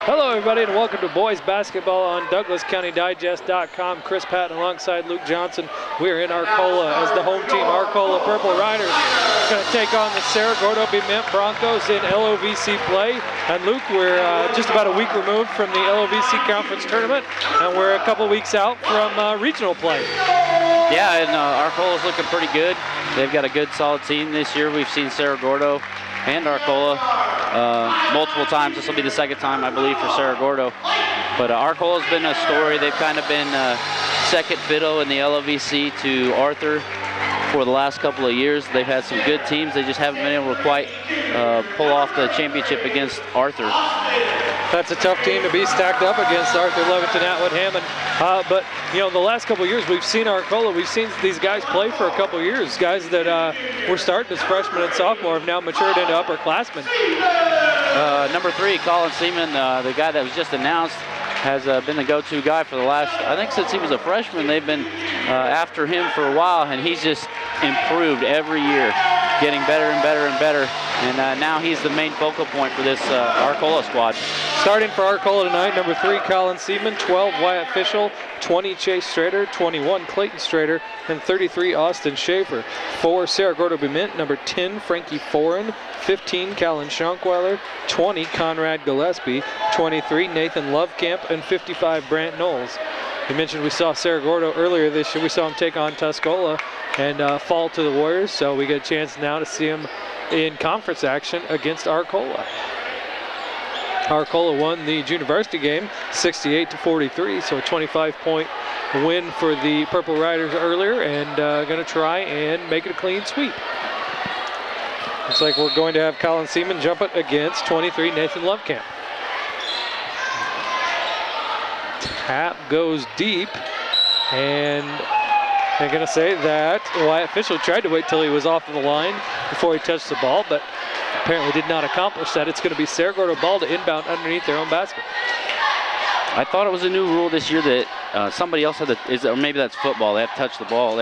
Hello everybody and welcome to Boys Basketball on DouglasCountyDigest.com. Chris Patton alongside Luke Johnson. We're in Arcola as the home team. Arcola Purple Riders going to take on the Cerro-Gordo Bement Broncos in LOVC play. And Luke, we're just about a week removed from the LOVC Conference Tournament, and we're a couple weeks out from regional play. Yeah, and Arcola's looking pretty good. They've got a good, solid team this year. We've seen Cerro-Gordo and Arcola multiple times. This will be the second time, I believe, for Cerro-Gordo. But Arcola's been a story. They've kind of been second fiddle in the LOVC to Arthur for the last couple of years. They've had some good teams. They just haven't been able to quite pull off the championship against Arthur. That's a tough team to be stacked up against, Arthur, Leventon, Atwood, Hammond. But, you know, the last couple of years we've seen Arcola, we've seen these guys play for a couple of years. Guys that were starting as freshmen and sophomore have now matured into upperclassmen. Number 3, Colin Seaman, the guy that was just announced, has been the go-to guy for the last, I think since he was a freshman, they've been after him for a while, and he's just improved every year, getting better and better and better. And now he's the main focal point for this Arcola squad. Starting for Arcola tonight, number 3, Colin Seaman, 12, Wyatt Fischel, 20, Chase Strader, 21, Clayton Strader, and 33, Austin Schaefer. For Cerro-Gordo Bement, number 10, Frankie Foran, 15, Callan Schonkweiler, 20, Conrad Gillespie, 23, Nathan Lovecamp, and 55, Brant Knowles. You mentioned we saw Cerro-Gordo earlier this year. We saw him take on Tuscola and fall to the Warriors, so we get a chance now to see him in conference action against Arcola. Arcola won the junior varsity game 68-43, so a 25-point win for the Purple Riders earlier, and going to try and make it a clean sweep. Looks like we're going to have Colin Seaman jump it against 23, Nathan Lovecamp. Tap goes deep, and they're going to say that Wyatt Fischel tried to wait till he was off of the line before he touched the ball, but apparently did not accomplish that. It's going to be Cerro-Gordo ball to inbound underneath their own basket. I thought it was a new rule this year that somebody else had to, or maybe that's football, they have to touch the ball.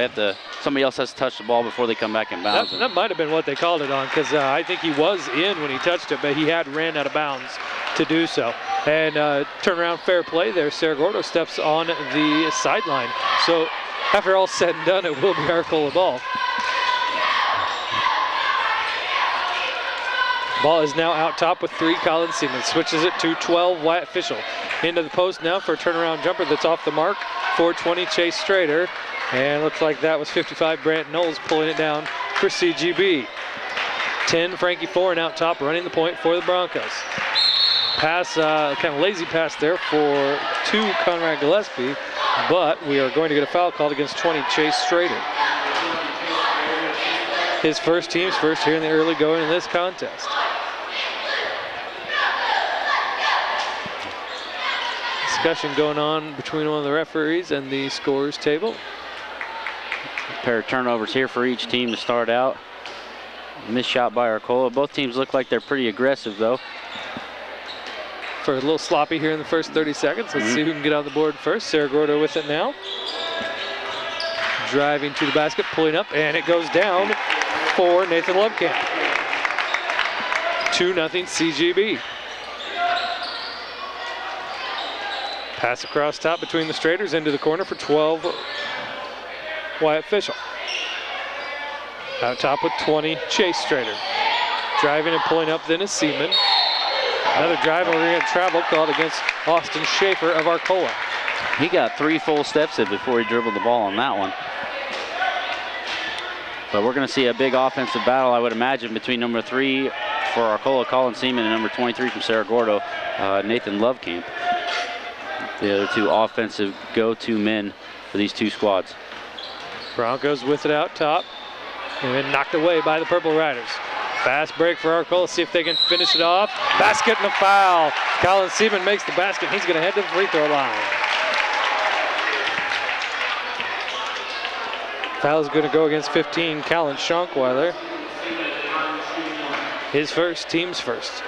Somebody else has to touch the ball before they come back in bounds. That might have been what they called it on, because I think he was in when he touched it, but he had ran out of bounds to do so. And turnaround fair play there. Cerro-Gordo steps on the sideline. So after all said and done, it will be Arcola ball. Ball is now out top with 3, Colin Seaman. Switches it to 12, Wyatt Fischel. Into the post now for a turnaround jumper that's off the mark for 20, Chase Strader. And looks like that was 55, Brant Knowles pulling it down for CGB. 10, Frankie Foran out top, running the point for the Broncos. Pass, kind of lazy pass there for 2, Conrad Gillespie, but we are going to get a foul called against 20, Chase Strader. His first, team's first here in the early going in this contest. Discussion going on between one of the referees and the scorers table. A pair of turnovers here for each team to start out. Missed shot by Arcola. Both teams look like they're pretty aggressive though. For a little sloppy here in the first 30 seconds. Let's see who can get on the board first. Cerro-Gordo with it now. Driving to the basket, pulling up, and it goes down for Nathan Lovecamp. 2-0 CGB. Pass across top between the Straders into the corner for 12, Wyatt Fischel. Out top with 20, Chase Strader. Driving and pulling up then is Seaman. Another drive, and we're going to get travel called against Austin Schaefer of Arcola. He got 3 full steps in before he dribbled the ball on that one. But we're going to see a big offensive battle, I would imagine, between number 3 for Arcola, Colin Seaman, and number 23 from Cerro-Gordo, Nathan Lovecamp. The other 2 offensive go-to men for these 2 squads. Broncos with it out top, and then knocked away by the Purple Riders. Fast break for Arcola, see if they can finish it off. Basket and a foul. Colin Seaman makes the basket. He's going to head to the free throw line. Foul is going to go against 15, Callan Schonkweiler. His first, team's first.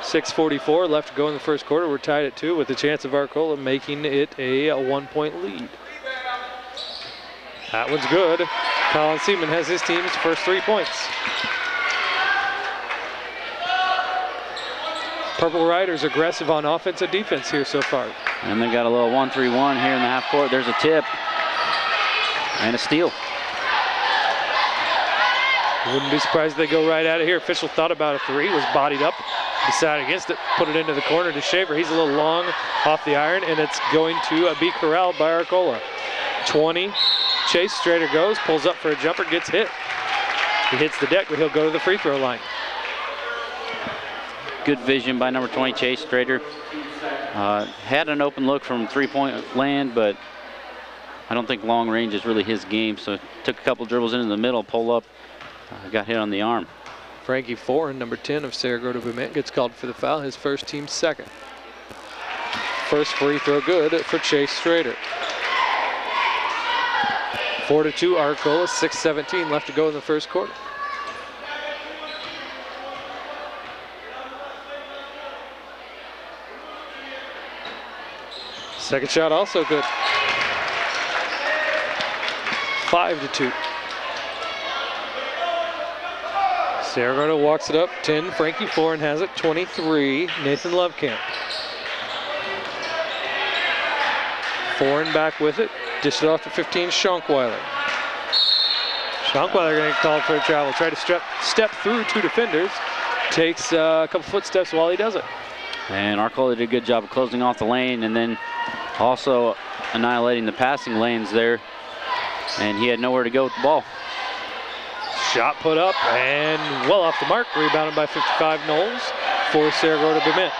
6:44 left to go in the first quarter. We're tied at 2 with the chance of Arcola making it a 1-point lead. That one's good. Colin Seaman has his team's first 3 points. Purple Riders aggressive on offense and defense here so far. And they got a little 1-3-1 here in the half court. There's a tip and a steal. Wouldn't be surprised if they go right at it here. Official thought about a three, was bodied up, decided against it, put it into the corner to Schaefer. He's a little long off the iron, and it's going to be corralled by Arcola. 20, Chase Strader goes, pulls up for a jumper, gets hit. He hits the deck, but he'll go to the free throw line. Good vision by number 20, Chase Strader. Had an open look from three-point land, but I don't think long range is really his game, so took a couple dribbles into the middle, pull up, got hit on the arm. Frankie Foran, number 10 of Cerro-Gordo Bement, gets called for the foul, his first team second. First free throw good for Chase Strader. 4-2 Arcola, 6:17 left to go in the first quarter. Second shot also good. 5-2. Cerro-Gordo walks it up, 10. Frankie Foran has it, 23. Nathan Lovecamp. Foran back with it. Dish it off to 15, Schonkweiler. Schonkweiler going to get called for a travel. Try to step through two defenders. Takes a couple footsteps while he does it. And Arcola did a good job of closing off the lane and then also annihilating the passing lanes there. And he had nowhere to go with the ball. Shot put up and well off the mark. Rebounded by 55 Knowles for Cerro-Gordo Bement.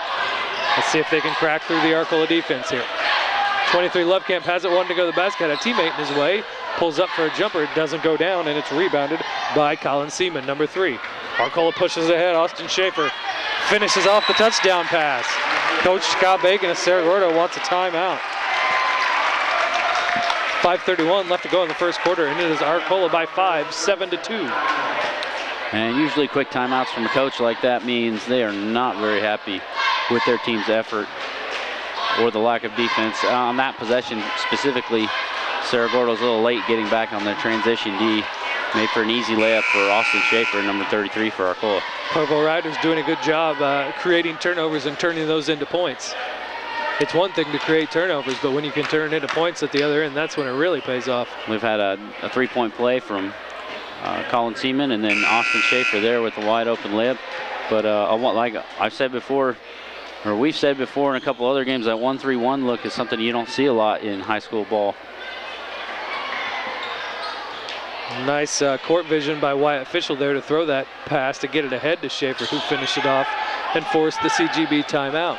Let's see if they can crack through the Arcola defense here. 23 Lovecamp has it, one to go to the basket, had a teammate in his way, pulls up for a jumper, it doesn't go down, and it's rebounded by Colin Seaman, number 3. Arcola pushes ahead, Austin Schaefer finishes off the touchdown pass. Coach Scott Bacon of Cerro-Gordo wants a timeout. 5:31 left to go in the first quarter, and it is Arcola by 5, 7-2. And usually quick timeouts from a coach like that means they are not very happy with their team's effort or the lack of defense. On that possession specifically, Cerro-Gordo's a little late getting back on their transition D. Made for an easy layup for Austin Schaefer, number 33 for Arcola. Purple Riders doing a good job creating turnovers and turning those into points. It's one thing to create turnovers, but when you can turn into points at the other end, that's when it really pays off. We've had a three-point play from Colin Seaman and then Austin Schaefer there with a wide open layup. But like I've said before, or we've said before in a couple other games, that 1-3-1 look is something you don't see a lot in high school ball. Nice court vision by Wyatt Fischel there to throw that pass to get it ahead to Schaefer, who finished it off and forced the CGB timeout.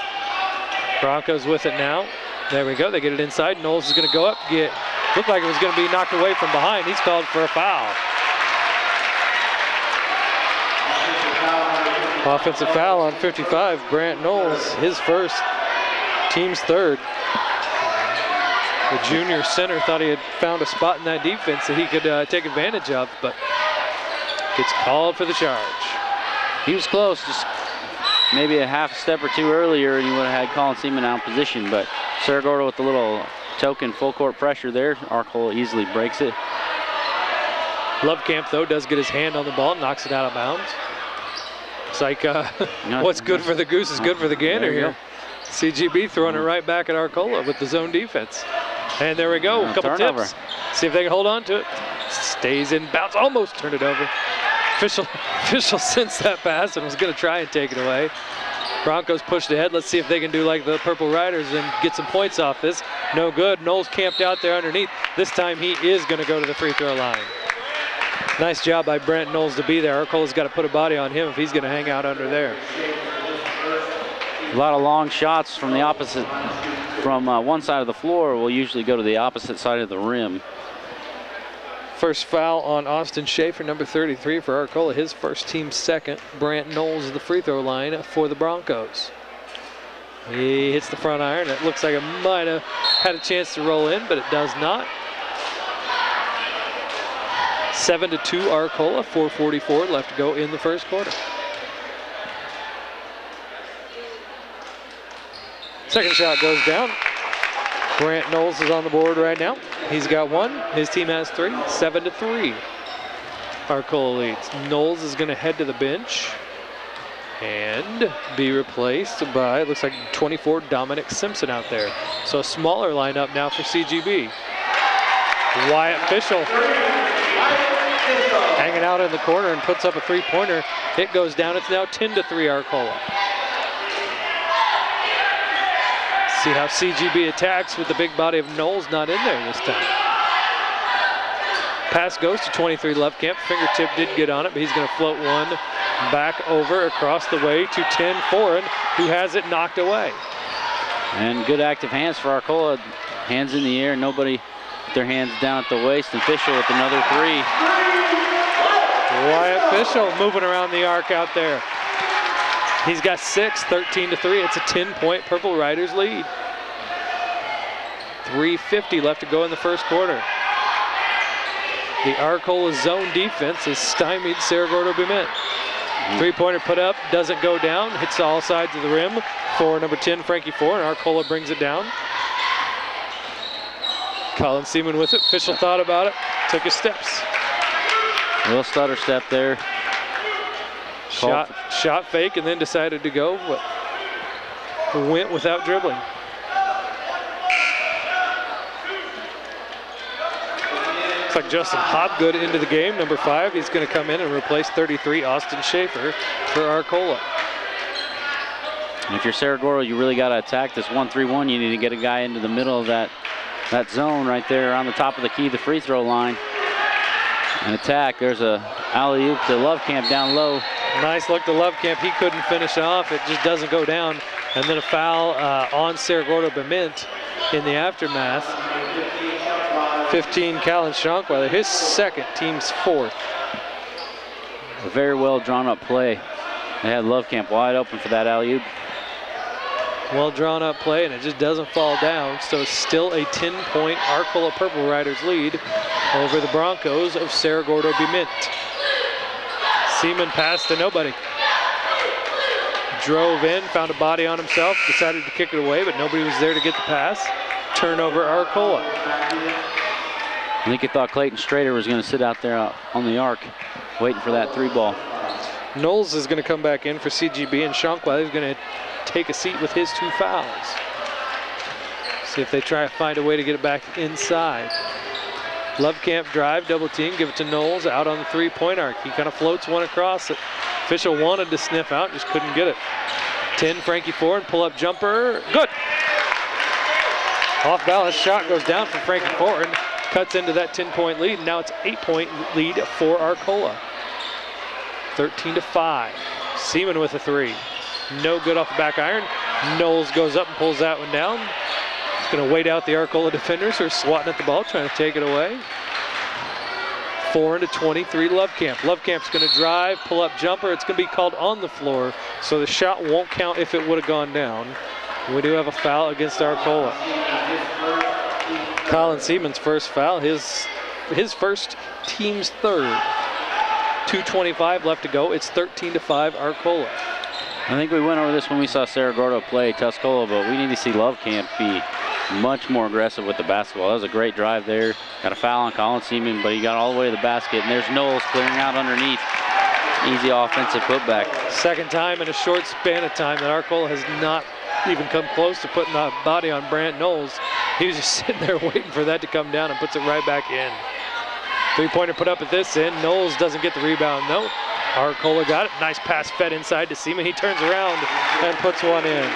Broncos with it now. There we go, they get it inside. Knowles is gonna go up, looked like it was gonna be knocked away from behind. He's called for a foul. Offensive foul on 55, Brant Knowles, his first, team's third. The junior center thought he had found a spot in that defense that he could take advantage of, but gets called for the charge. He was close, just maybe a half step or two earlier, and he would have had Colin Seaman out in position, but Cerro-Gordo with a little token full court pressure there. Arcola easily breaks it. Lovecamp, though, does get his hand on the ball, knocks it out of bounds. It's like what's good for the goose is good for the gander here. CGB throwing it right back at Arcola with the zone defense. And there we go, a couple turnover. tips. See if they can hold on to it. Stays in bounds, almost turned it over. Official sensed that pass and was going to try and take it away. Broncos pushed ahead. Let's see if they can do like the Purple Riders and get some points off this. No good. Knowles camped out there underneath. This time he is going to go to the free throw line. Nice job by Brent Knowles to be there. Arcola's got to put a body on him if he's going to hang out under there. A lot of long shots from the opposite, from one side of the floor will usually go to the opposite side of the rim. First foul on Austin Schaefer, number 33 for Arcola, his first team second. Brant Knowles is the free throw line for the Broncos. He hits the front iron. It looks like it might have had a chance to roll in, but it does not. 7-2 Arcola, 4:44 left to go in the first quarter. Second shot goes down. Brant Knowles is on the board right now. He's got one. His team has 3. 7-3. Arcola leads. Knowles is going to head to the bench. And be replaced by, it looks like 24, Dominic Simpson out there. So a smaller lineup now for CGB. Wyatt Fischel hanging out in the corner and puts up a three-pointer. It goes down. It's now 10-3 Arcola. See how CGB attacks with the big body of Knowles not in there this time. Pass goes to 23 Lovecamp. Fingertip did get on it, but he's going to float one back over across the way to 10 Foreign, who has it knocked away. And good active hands for Arcola. Hands in the air, nobody with their hands down at the waist, and Fischel with another three. Wyatt Fischel moving around the arc out there. He's got 6, 13-3. It's a 10-point Purple Riders lead. 3:50 left to go in the first quarter. The Arcola zone defense has stymied Cerro-Gordo Bement. Three-pointer put up, doesn't go down, hits all sides of the rim for number 10, Frankie Ford, and Arcola brings it down. Colin Seaman with it. Fischel thought about it, took his steps. A little stutter step there. Shot fake and then decided to go, but went without dribbling. Looks like Justin Hobgood into the game, number 5. He's going to come in and replace 33 Austin Schaefer for Arcola. And if you're Cerro-Gordo, you really got to attack this 1-3-1. You need to get a guy into the middle of that zone right there on the top of the key, the free throw line. And attack. There's a alley-oop to Lovecamp down low. Nice look to Lovecamp. He couldn't finish off. It just doesn't go down. And then a foul on Cerro-Gordo Bement in the aftermath. 15, Callan Schonkweiler, his second, team's 4th. A very well drawn up play. They had Lovecamp wide open for that alley-oop. Well drawn up play, and it just doesn't fall down. So it's still a 10-point Arcola Purple Riders lead over the Broncos of Cerro-Gordo Bement. Seaman passed to nobody. Drove in, found a body on himself, decided to kick it away, but nobody was there to get the pass. Turnover Arcola. I think he thought Clayton Strader was going to sit out there on the arc, waiting for that 3-ball. Knowles is going to come back in for CGB, and Schonkweiler is going to take a seat with his 2 fouls. See if they try to find a way to get it back inside. Lovecamp drive, double team, give it to Knowles out on the 3-point arc. He kind of floats one across it. Fischel wanted to sniff out, just couldn't get it. 10, Frankie Ford, pull-up jumper, good! Off balance shot goes down from Frankie Ford, cuts into that 10-point lead, and now it's 8-point lead for Arcola. 13-5. Seaman with a 3. No good off the back iron. Knowles goes up and pulls that one down. He's going to wait out the Arcola defenders who are swatting at the ball, trying to take it away. 4-23 Lovecamp. Lovecamp's going to drive, pull up jumper. It's going to be called on the floor, so the shot won't count if it would have gone down. We do have a foul against Arcola. Colin Seaman's first foul, his first, team's 3rd. 2:25 left to go. It's 13-5 Arcola. I think we went over this when we saw Cerro-Gordo play Tuscola, but we need to see Lovecamp be much more aggressive with the basketball. That was a great drive there. Got a foul on Colin Seaman, but he got all the way to the basket, and there's Knowles clearing out underneath. Easy offensive putback. Second time in a short span of time that Arcola has not even come close to putting a body on Brant Knowles. He was just sitting there waiting for that to come down and puts it right back in. 3-pointer put up at this end. Knowles doesn't get the rebound, no. Arcola got it. Nice pass fed inside to Seaman. He turns around and puts one in.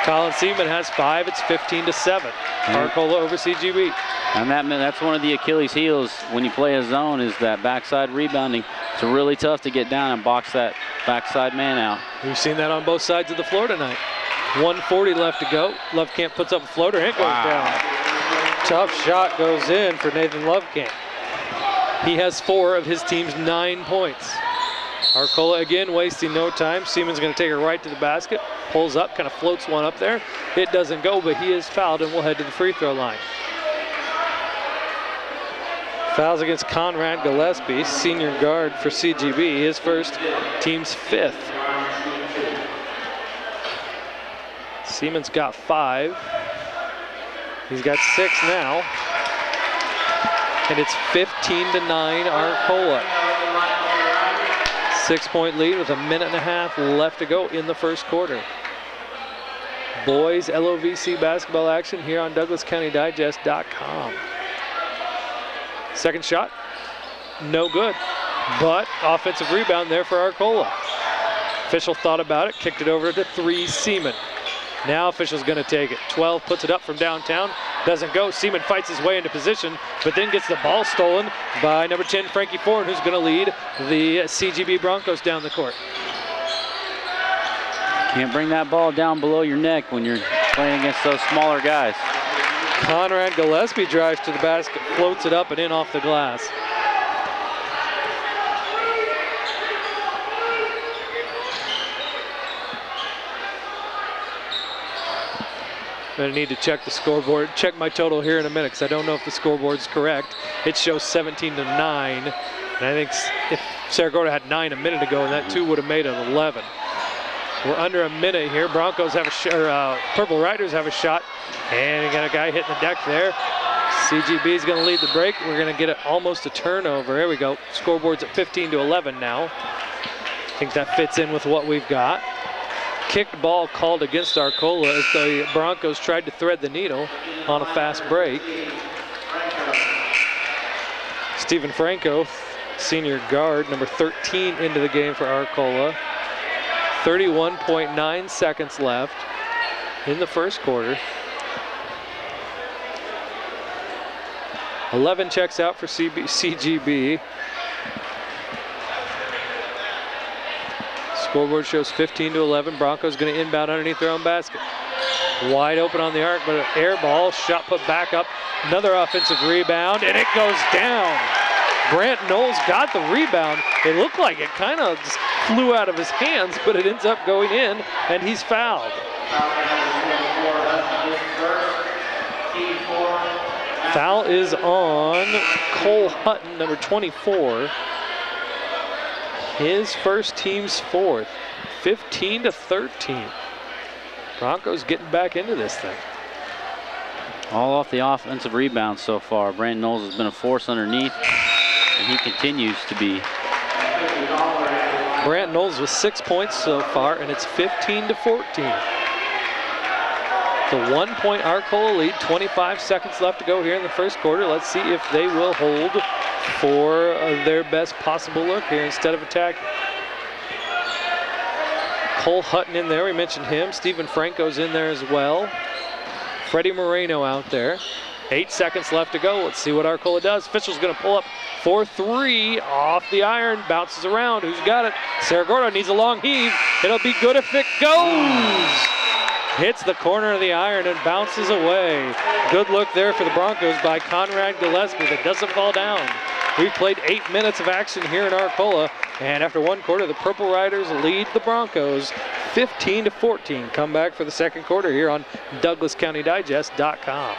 Colin Seaman has 5. It's 15-7. Arcola over CGB. And that's one of the Achilles heels when you play a zone, is that backside rebounding. It's really tough to get down and box that backside man out. We've seen that on both sides of the floor tonight. 1:40 left to go. Lovecamp puts up a floater and it goes down. Tough shot goes in for Nathan Lovecamp. He has 4 of his team's 9 points. Arcola again wasting no time. Seaman's going to take her right to the basket. Pulls up, kind of floats one up there. It doesn't go, but he is fouled and will head to the free throw line. Fouls against Conrad Gillespie, senior guard for CGB. His first, team's 5th. Seaman's got 5. He's got 6 now. And it's 15-9 Arcola. 6-point lead with a minute and a half left to go in the first quarter. Boys LOVC basketball action here on DouglasCountyDigest.com. Second shot, no good, but offensive rebound there for Arcola. Official thought about it, kicked it over to 3 Seaman. Now official's gonna take it. 12 puts it up from downtown, doesn't go. Seaman fights his way into position, but then gets the ball stolen by number 10, Frankie Ford, who's gonna lead the CGB Broncos down the court. Can't bring that ball down below your neck when you're playing against those smaller guys. Conrad Gillespie drives to the basket, floats it up and in off the glass. I'm gonna need to check the scoreboard, check my total here in a minute because I don't know if the scoreboard's correct. It shows 17-9, and I think if Cerro-Gordo had 9 a minute ago, and that 2 would have made it 11. We're under a minute here. Broncos have Purple Riders have a shot, and you got a guy hitting the deck there. CGB is gonna lead the break. We're gonna get it almost a turnover. Here we go. Scoreboard's at 15-11 now. I think that fits in with what we've got. Kicked ball called against Arcola as the Broncos tried to thread the needle on a fast break. Stephen Franco, senior guard, number 13 into the game for Arcola. 31.9 seconds left in the first quarter. 11 checks out for CGB. Scoreboard shows 15-11. Broncos going to inbound underneath their own basket. Wide open on the arc, but an air ball. Shot put back up. Another offensive rebound, and it goes down. Brant Knowles got the rebound. It looked like it kind of just flew out of his hands, but it ends up going in, and he's fouled. Foul is on Cole Hutton, number 24. His first, team's 4th. 15-13. Broncos getting back into this thing. All off the offensive rebound so far. Brandon Knowles has been a force underneath, and he continues to be. Brant Knowles with 6 points so far, and it's 15-14. The 1-point Arcola lead, 25 seconds left to go here in the first quarter. Let's see if they will hold for their best possible look here instead of attacking. Cole Hutton in there, we mentioned him. Stephen Franco's in there as well. Freddie Moreno out there. 8 seconds left to go. Let's see what Arcola does. Official's gonna pull up for 3 off the iron, bounces around. Who's got it? Cerro-Gordo needs a long heave. It'll be good if it goes. Hits the corner of the iron and bounces away. Good look there for the Broncos by Conrad Gillespie that doesn't fall down. We've played 8 minutes of action here in Arcola, and after 1 quarter, the Purple Riders lead the Broncos 15-14. Come back for the second quarter here on DouglasCountyDigest.com.